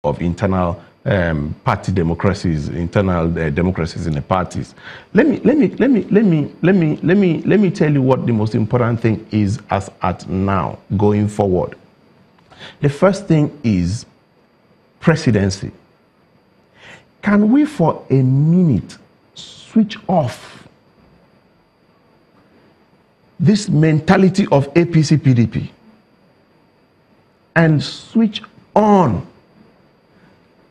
of internal party democracies, internal democracies in the parties. Let me tell you what the most important thing is as at now going forward. The first thing is presidency. Can we for a minute switch off this mentality of APC PDP and switch on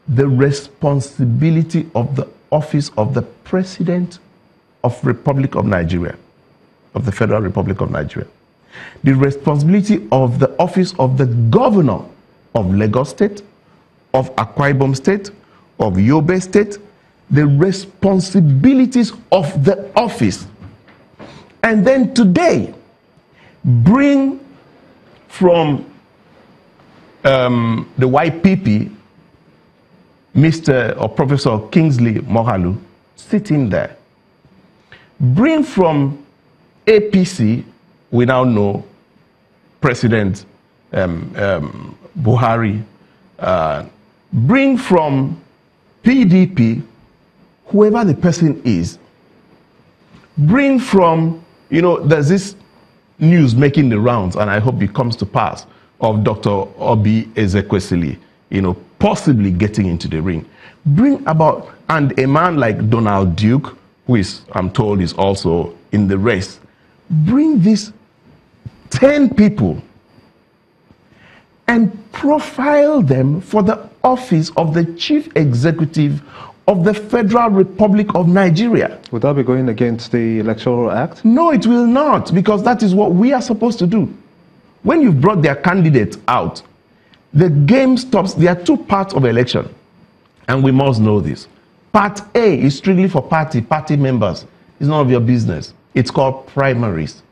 the responsibility of the office of the President of Republic of Nigeria, of the Federal Republic of Nigeria, the responsibility of the office of the Governor of Lagos State, of Akwa Ibom State, of Yobe State, the responsibilities of the office. And then today, bring from the YPP, Mr. or Professor Kingsley Moghalu, sitting there. Bring from APC, we now know President Buhari. Bring from PDP, whoever the person is. Bring from, you know, there's this news making the rounds, and I hope it comes to pass, of Dr. Obi Ezekwesili, you know, possibly getting into the ring. Bring about, and a man like Donald Duke, who is, I'm told, is also in the race. Bring these 10 people and profile them for the office of the Chief Executive of the Federal Republic of Nigeria. Would that be going against the Electoral Act? No, it will not, because that is what we are supposed to do. When you've brought their candidates out, the game stops. There are two parts of election, and we must know this. Part A is strictly for party members. It's none of your business. It's called primaries.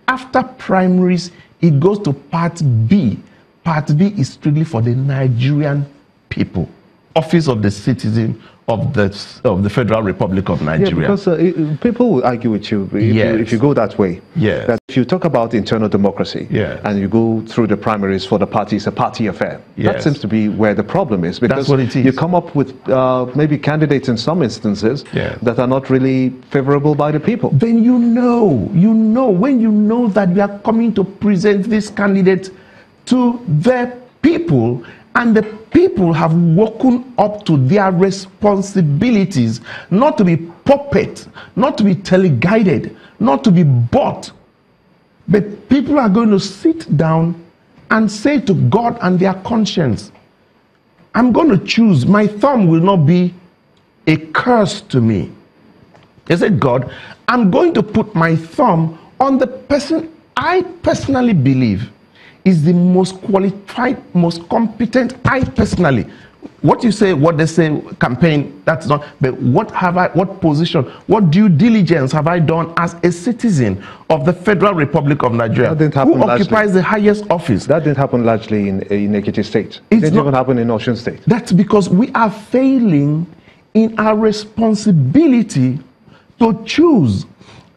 After primaries, it goes to Part B. Part B is strictly for the Nigerian people. Office of the Citizen of the Federal Republic of Nigeria. Yeah, because people will argue with you if you go that way. Yeah. That if you talk about internal democracy and you go through the primaries for the party, it's a party affair. That seems to be where the problem is. Because that's what it is. You come up with maybe candidates in some instances that are not really favorable by the people. Then you know, when you know that you are coming to present this candidate to the people, and the people have woken up to their responsibilities, not to be puppets, not to be teleguided, not to be bought. But people are going to sit down and say to God and their conscience, I'm going to choose. My thumb will not be a curse to me. They said, God, I'm going to put my thumb on the person I personally believe is the most qualified, most competent. I personally, what you say, what they say, campaign, that's not, but what position, what due diligence have I done as a citizen of the Federal Republic of Nigeria? That didn't happen. Who occupies the highest office? That didn't happen largely in Ekiti State. It didn't even happen in Osun State. That's because we are failing in our responsibility to choose.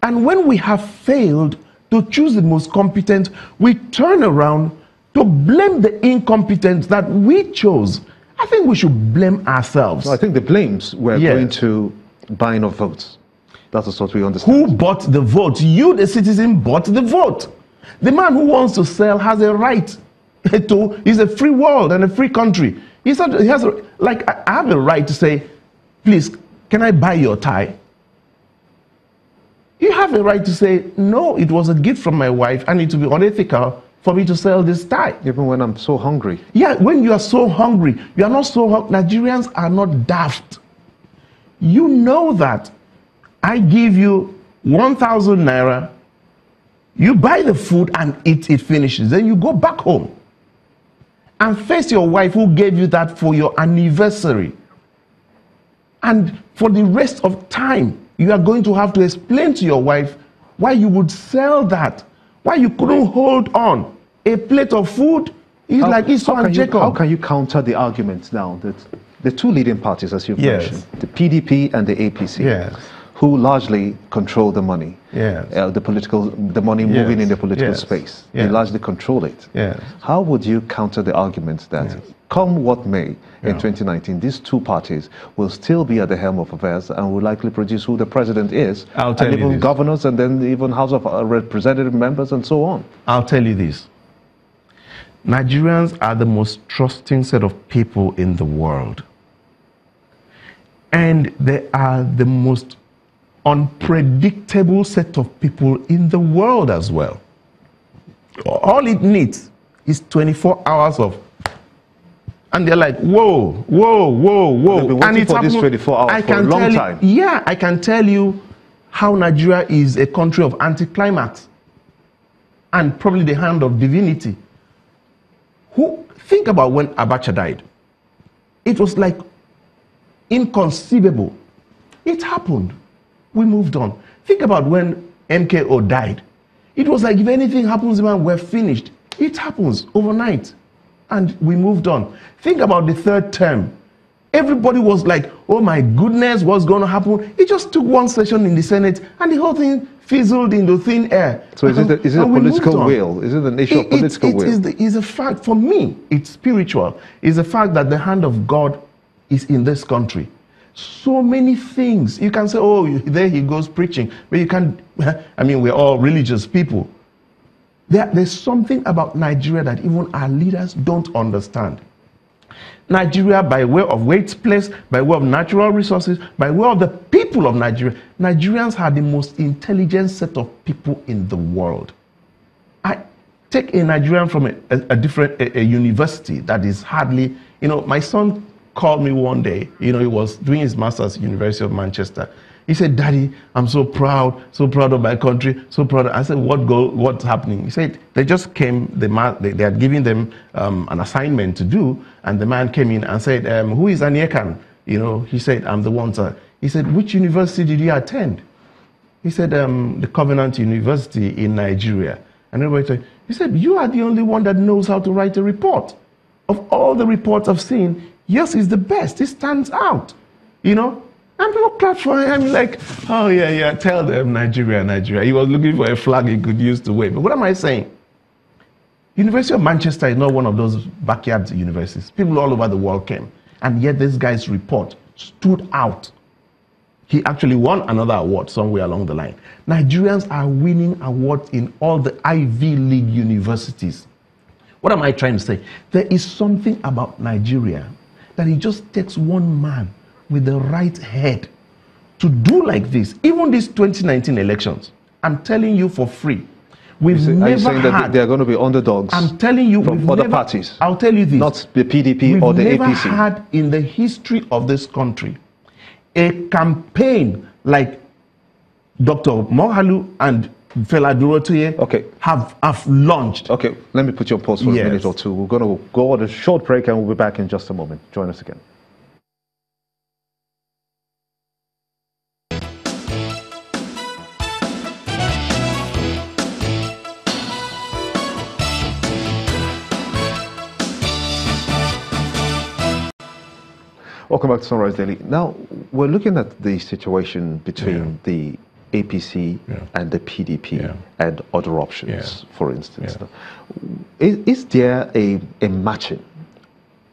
And when we have failed to choose the most competent, we turn around to blame the incompetence that we chose. I think we should blame ourselves. No, I think the blames were going to buying of votes. That is what we understand. Who bought the vote? You, the citizen, bought the vote. The man who wants to sell has a right to, it's a free world and a free country. He has like, I have a right to say, please, can I buy your tie? You have a right to say, no, it was a gift from my wife and it will be unethical for me to sell this tie. Even when I'm so hungry. Yeah, when you are so hungry, you are not so hungry. Nigerians are not daft. You know that I give you 1,000 naira, you buy the food and eat, it finishes. Then you go back home and face your wife who gave you that for your anniversary. And for the rest of time, you are going to have to explain to your wife why you would sell that, why you couldn't hold on. A plate of food is like Esau and Jacob. How can you counter the argument now that the two leading parties, as you've mentioned, the PDP and the APC, who largely control the money, the money moving in the political space. They largely control it. How would you counter the argument that come what may in 2019, these two parties will still be at the helm of affairs and will likely produce who the president is, and even governors, and then even House of Representative members and so on? I'll tell you this. Nigerians are the most trusting set of people in the world. And they are the most unpredictable set of people in the world as well. All it needs is 24 hours of, and they're like, whoa, whoa, whoa, whoa. They've been waiting for this 24 hours for a long time. Yeah, I can tell you how Nigeria is a country of anticlimax and probably the hand of divinity. Think about when Abacha died. It was like inconceivable. It happened. We moved on. Think about when MKO died. It was like if anything happens, man, we're finished. It happens overnight. And we moved on. Think about the third term. Everybody was like, oh my goodness, what's going to happen? It just took one session in the Senate and the whole thing fizzled into thin air. So is it a political will? Is it an issue of political will? It's a fact. For me, it's spiritual. It's a fact that the hand of God is in this country. So many things. You can say, oh, there he goes preaching. But you can't, I mean, we're all religious people. There's something about Nigeria that even our leaders don't understand. Nigeria, by way of where it's placed, by way of natural resources, by way of the people of Nigeria, Nigerians are the most intelligent set of people in the world. I take a Nigerian from a different university that is hardly, my son called me one day, he was doing his master's at the University of Manchester. He said, Daddy, I'm so proud of my country, so proud. I said, what's happening? He said, they just came, they had given them an assignment to do, and the man came in and said, who is Anyekan? He said, I'm the one, sir. He said, which university did you attend? He said, the Covenant University in Nigeria. And everybody said, he said, you are the only one that knows how to write a report. Of all the reports I've seen, yours is the best. It stands out, And people clap for him. I'm like, oh, yeah, tell them Nigeria. He was looking for a flag he could use to wave. But what am I saying? University of Manchester is not one of those backyard universities. People all over the world came. And yet this guy's report stood out. He actually won another award somewhere along the line. Nigerians are winning awards in all the Ivy League universities. What am I trying to say? There is something about Nigeria that it just takes one man with the right head to do like this. Even these 2019 elections, I'm telling you for free, we've never had... that they're going to be underdogs? I'm telling you, from other parties. I'll tell you this. Not the PDP or the APC. We've never had in the history of this country a campaign like Dr. Mohalu and Fela Durotoye have launched. Okay, let me put you on pause for a minute or two. We're going to go on a short break and we'll be back in just a moment. Join us again. Welcome back to Sunrise Daily. Now, we're looking at the situation between the APC and the PDP and other options, for instance. Is there a matching?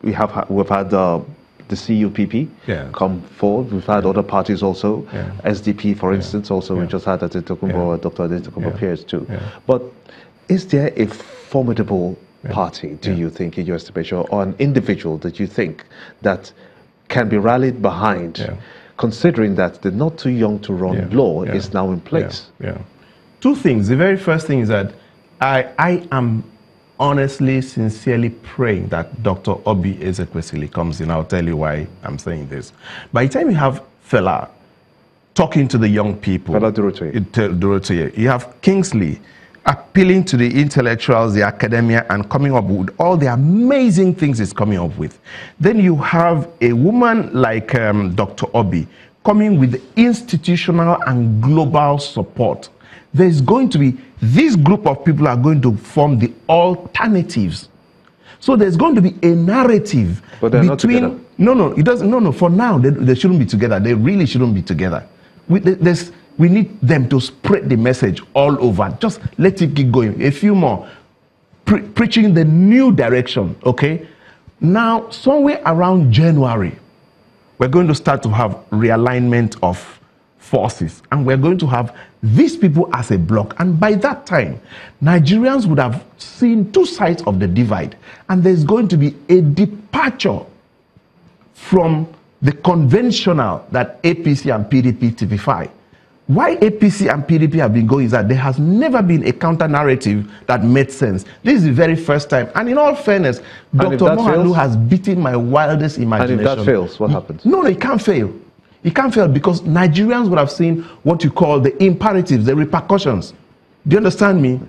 We've had the CUPP come forward. We've had other parties also, SDP, for instance, also. We just had Dr. Adetokunbo appears too. But is there a formidable party, do you think, in your estimation, or an individual that you think that can be rallied behind, considering that the not too young to run law is now in place? Two things. The very first thing is that I am honestly, sincerely praying that Dr. Obi Ezekwesili comes in. I'll tell you why I'm saying this. By the time you have Fela talking to the young people, Fela Durotoye, you have Kingsley appealing to the intellectuals, the academia, and coming up with all the amazing things he's coming up with. Then you have a woman like Dr. Obi coming with institutional and global support. There's going to be, this group of people are going to form the alternatives. So there's going to be a narrative but they're not together. No, it doesn't. No, for now, they shouldn't be together. They really shouldn't be together. We need them to spread the message all over. Just let it keep going. A few more. Preaching the new direction, okay? Now, somewhere around January, we're going to start to have realignment of forces, and we're going to have these people as a bloc. And by that time, Nigerians would have seen two sides of the divide, and there's going to be a departure from the conventional that APC and PDP typify. Why APC and PDP have been going is that there has never been a counter-narrative that made sense. This is the very first time. And in all fairness, Dr. Mohalu has beaten my wildest imagination. And if that fails, what happens? No, it can't fail. It can't fail because Nigerians would have seen what you call the imperatives, the repercussions. Do you understand me?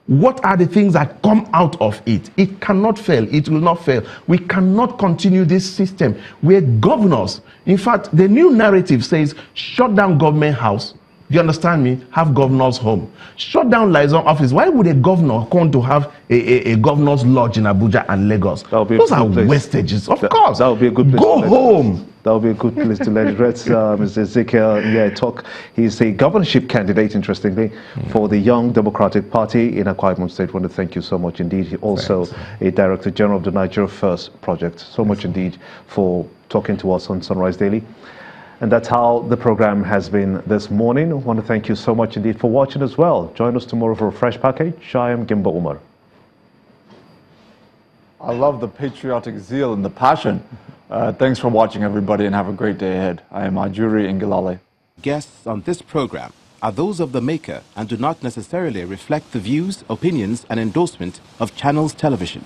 What are the things that come out of it? It cannot fail. It will not fail. We cannot continue this system where governors, in fact, the new narrative says, shut down government house. Do you understand me? Have governors home. Shut down liaison office. Why would a governor want to have a governor's lodge in Abuja and Lagos? Those are wastages. Of course. That would be a good place. Go home. That would be a good place to let it rest. Mr. Ezekiel Etok. He's a governorship candidate, interestingly, for the Young Democratic Party in Akwa Ibom State. I want to thank you so much indeed. He's also a Director General of the Nigeria First Project. So much indeed for talking to us on Sunrise Daily. And that's how the program has been this morning. I want to thank you so much indeed for watching as well. Join us tomorrow for a fresh package. I am Gimba Umar. I love the patriotic zeal and the passion. Thanks for watching, everybody, and have a great day ahead. I am Ajuri Ingilale. Guests on this program are those of the maker and do not necessarily reflect the views, opinions, and endorsement of Channels Television.